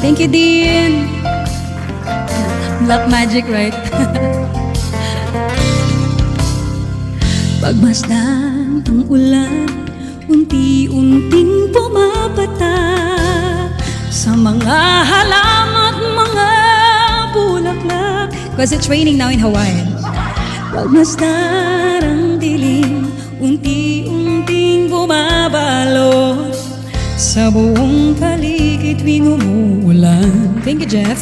Thank you, Dean. Black magic, right? Pagmasdan ang ulan, unti-unting pumapata sa mga halaman at mga bulaklak. Because it's raining now in Hawaii. Pagmasdan ang dilim, unti-unting bumabalot sa buong paligid tuwing umuulan. Thank you, Jeff.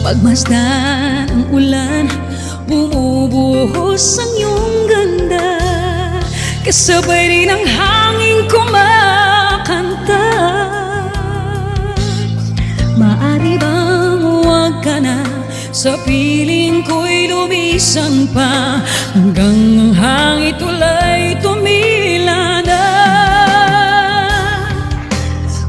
Pagmasdan ang ulan, bumubuhos ang iyong ganda, kasabay rin ang hangin kumakanta. Maaari bang huwag ka na, sa piling ko'y lumisan pa, hanggang ang hangin tulay tumila na.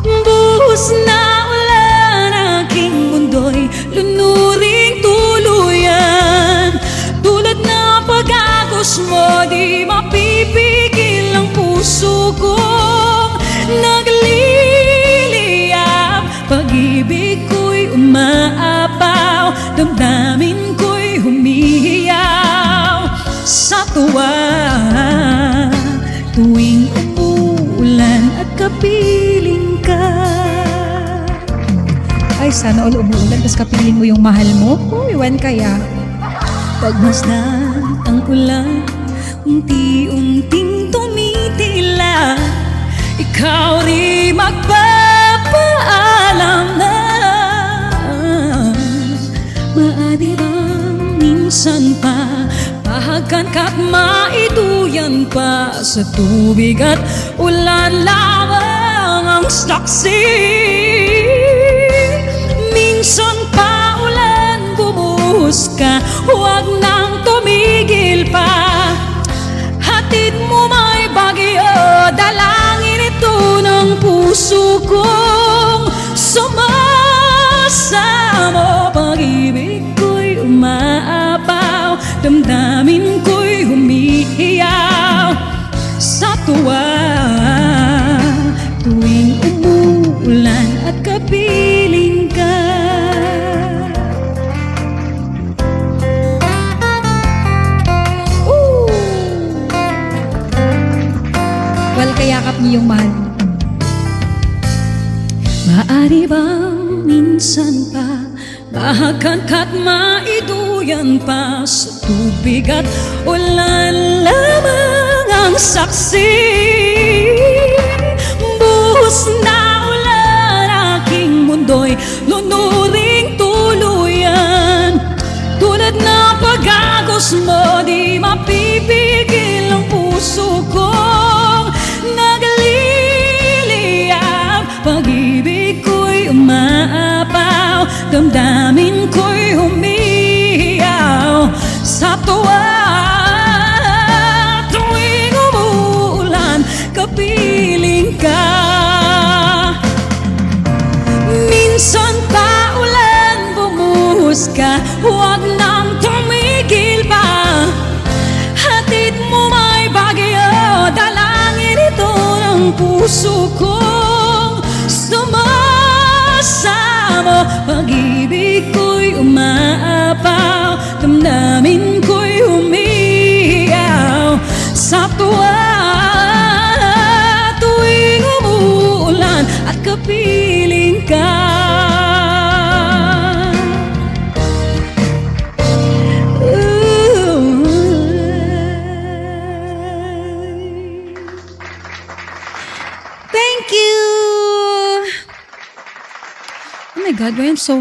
Buhos na ulan, aking mundo'y lunuring tuluyan. Tulad na pag-agos mo, di mapipigil ang puso kong nagliliyab. Pag-ibig ko'y umaapaw, damdamin ko'y humihiyaw sa tuwa. Tuwing umuulan at kapiling ka, ay sana all umuulan tapos kapiling mo yung mahal mo. Uy, when kaya? Pagmasdan ang ulan, unti-unting tumitila, ikaw rin magpapaalam na. Maaari bang minsan pa pahagan ka't maiduyan pa, sa tubig at ulan lamang ang saksi. Minsan pa ulan, bumuhos ka, huwag nang tumigil pa. Hatid mo may bagyo, dalangin ito ng puso kong sumasamo. Pag-ibig ko'y umaapaw, damdamin ko'y humihiyaw sa tuwa. Tuwing umuulan at kapiling ka, kayakap niyo yung mahal mo. Maaari bang minsan pa bahagan ka't maiduyan pa, sa tubig at ulan lamang ang saksi. Buhos na ulan, aking mundo'y lunuring tuluyan. Tulad na pag-agos mo, di mapipigil ang puso kong nagliliyab. Pag-ibig ko'y umaapaw, damdamin ko'y humihiyaw sa tuwa. Tuwing umuulan, kapiling ka. Minsan pa ulan, bumuhos ka, huwag nang tumigil pa. Hatid mo may bagyo, dalangin ito ng puso kong sumasamo. Pag-ibig ko'y umaapaw, damdamin ko'y humihiyaw sa tuwa. Tuwing umuulan at kapiling ka. Thank you! Oh my God, why I'm so